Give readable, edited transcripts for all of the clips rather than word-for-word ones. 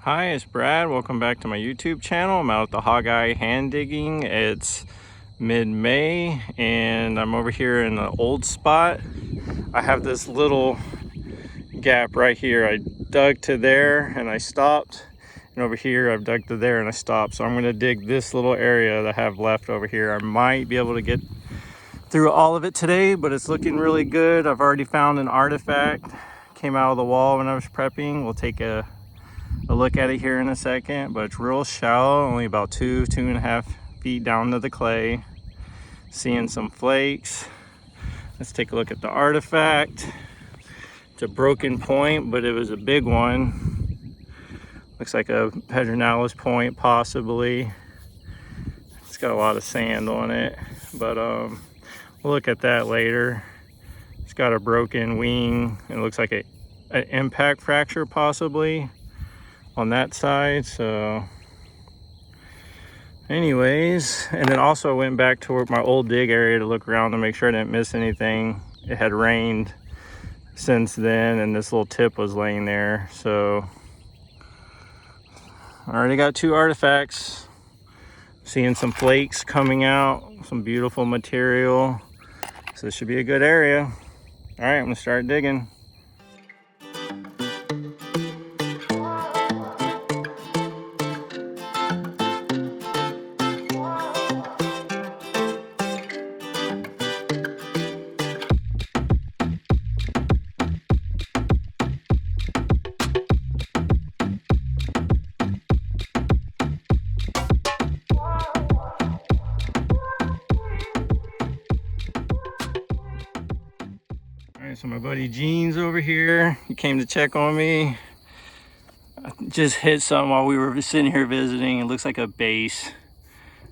Hi, it's Brad. Welcome back to my YouTube channel. I'm out at the Hogeye hand digging. It's mid-May and I'm over here in the old spot. I have this little gap right here. I dug to there and I stopped. And over here I've dug to there and I stopped. So I'm going to dig this little area that I have left over here. I might be able to get through all of it today, but it's looking really good. I've already found an artifact. Came out of the wall when I was prepping. We'll take a look at it here in a second, but it's real shallow, only about 2.5 feet down to the clay. Seeing some flakes. Let's take a look at the artifact. It's a broken point, but it was a big one. Looks like a pedernales point, possibly. It's got a lot of sand on it, but we'll look at that later. It's got a broken wing. It looks like an impact fracture, possibly, on that side. So anyways, and then also I went back to my old dig area to look around to make sure I didn't miss anything. It had rained since then and this little tip was laying there. So I already got 2 artifacts. Seeing some flakes coming out, some beautiful material. So this should be a good area. All right, I'm gonna start digging. So my buddy Gene's over here. He came to check on me. I just hit something while we were sitting here visiting. It looks like a base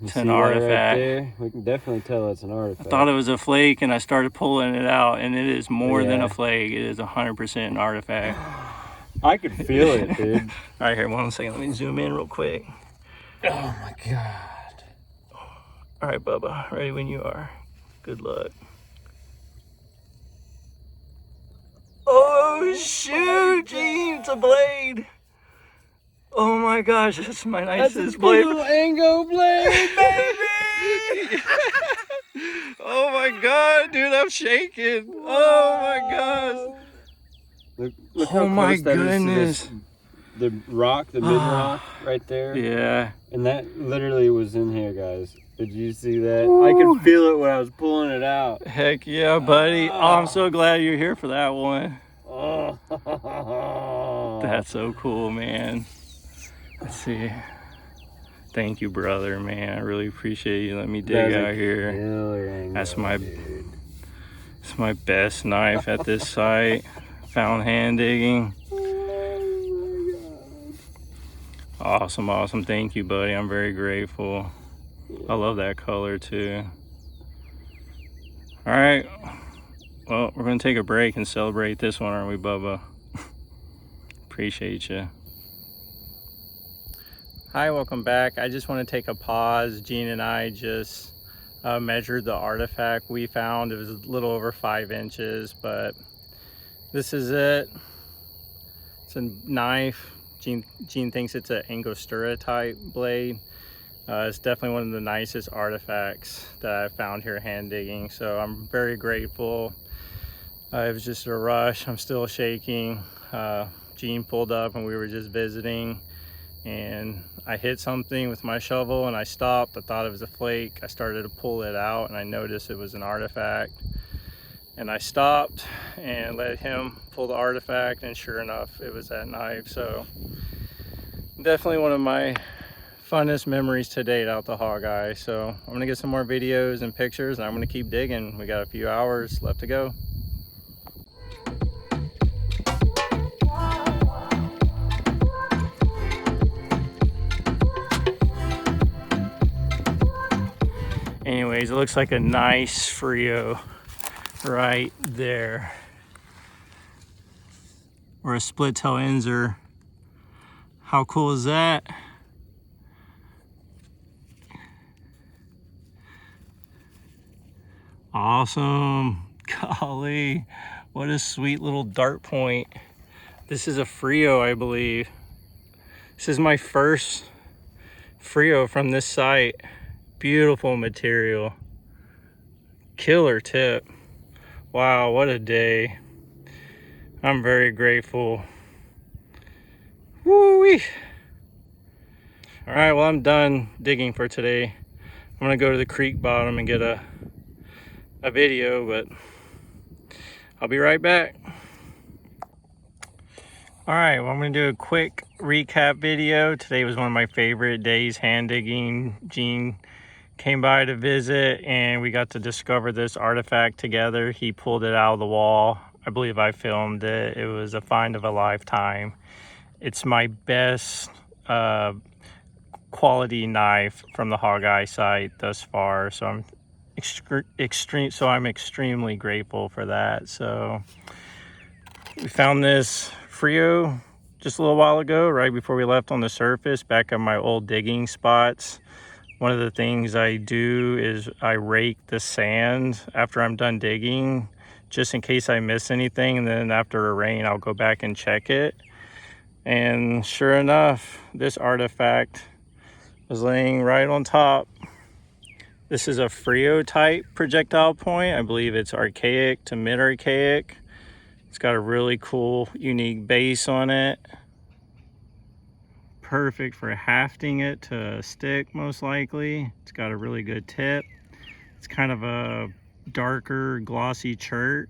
to an artifact. Right, we can definitely tell it's an artifact. I thought it was a flake and I started pulling it out, and it is more than a flake. It is 100% an artifact. I could feel it, dude. All right, here, one second. Let me zoom in real quick. Oh my God. All right, Bubba, ready when you are. Good luck. Oh shoot, Gene, it's a blade. Oh my gosh, that's my nicest blade. That's a Ango blade, baby! Oh my God, dude, I'm shaking. Oh my gosh. Look how close that is to the rock, the mid-rock right there. Yeah. And that literally was in here, guys. Did you see that? Ooh. I could feel it when I was pulling it out. Heck yeah, buddy. Oh, I'm so glad you're here for that one. Oh. That's so cool, man. Let's see. Thank you, brother, man. I really appreciate you letting me dig out here. That's my best knife at this site. Found hand digging. Awesome, awesome. Thank you, buddy. I'm very grateful. I love that color too. All right, well, we're gonna take a break and celebrate this one, aren't we, Bubba? Appreciate you. Hi, welcome back. I just want to take a pause. Gene and I just measured the artifact we found. It was a little over 5 inches, but this is it. It's a knife. Gene thinks it's an Angostura type blade. It's definitely one of the nicest artifacts that I found here hand digging, so I'm very grateful. It was just a rush. I'm still shaking. Gene pulled up and we were just visiting, and I hit something with my shovel and I stopped. I thought it was a flake. I started to pull it out and I noticed it was an artifact, and I stopped and let him pull the artifact, and sure enough, it was that knife. So definitely one of my funnest memories to date out the Hogeye. So I'm gonna get some more videos and pictures and I'm gonna keep digging. We got a few hours left to go. Anyways, it looks like a nice Frio right there, or a split tail Enzer. How cool is that? Awesome. Golly, what a sweet little dart point. This is a Frio, I believe. This is my first Frio from this site. Beautiful material. Killer tip. Wow, what a day. I'm very grateful. Woo-wee. All right, well, I'm done digging for today. I'm gonna go to the creek bottom and get a video, but I'll be right back. All right, well, I'm gonna do a quick recap video. Today was one of my favorite days hand digging. Gene came by to visit and we got to discover this artifact together. He pulled it out of the wall. I believe I filmed it. It was a find of a lifetime. It's my best quality knife from the Hogeye site thus far, so I'm extremely grateful for that. So we found this Frio just a little while ago, right before we left on the surface, back at my old digging spots. One of the things I do is I rake the sand after I'm done digging, just in case I miss anything, and then after a rain I'll go back and check it. And sure enough, this artifact was laying right on top. This is a Frio type projectile point. I believe it's archaic to mid-archaic. It's got a really cool, unique base on it. Perfect for hafting it to a stick, most likely. It's got a really good tip. It's kind of a darker, glossy chert.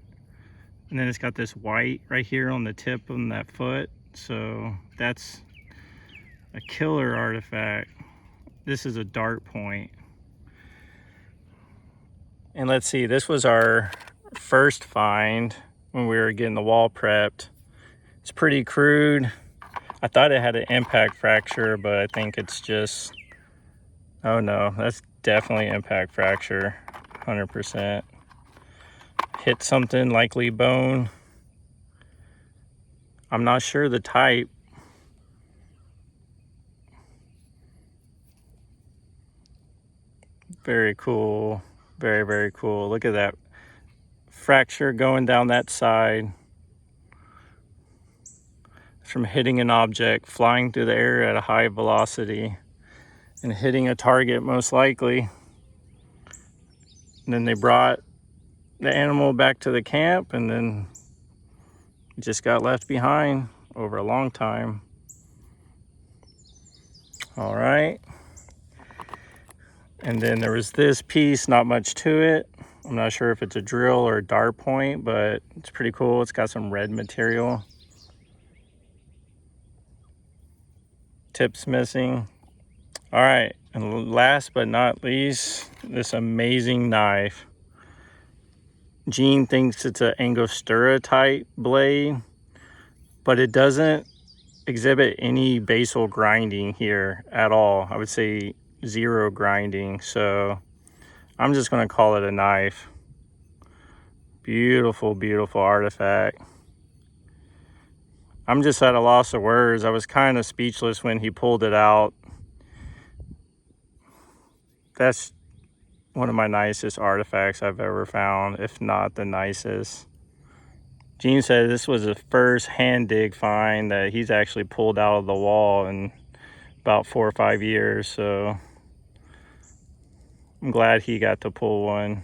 And then it's got this white right here on the tip on that foot. So that's a killer artifact. This is a dart point. And let's see, this was our first find when we were getting the wall prepped. It's pretty crude. I thought it had an impact fracture, but I think it's just, oh no, that's definitely impact fracture, 100%. Hit something, likely bone. I'm not sure the type. Very cool, very, very cool. Look at that fracture going down that side from hitting an object, flying through the air at a high velocity and hitting a target, most likely. And then they brought the animal back to the camp, and then it just got left behind over a long time. All right. And then there was this piece, not much to it. I'm not sure if it's a drill or a dart point, but it's pretty cool. It's got some red material. Tip's missing. All right, and last but not least, this amazing knife. Gene thinks it's an Angostura type blade, but it doesn't exhibit any basal grinding here at all. I would say zero grinding, so I'm just going to call it a knife. Beautiful, beautiful artifact. I'm just at a loss of words. I was kind of speechless when he pulled it out. That's one of my nicest artifacts I've ever found, if not the nicest. Gene said this was the first hand dig find that he's actually pulled out of the wall in about 4 or 5 years, so I'm glad he got to pull one.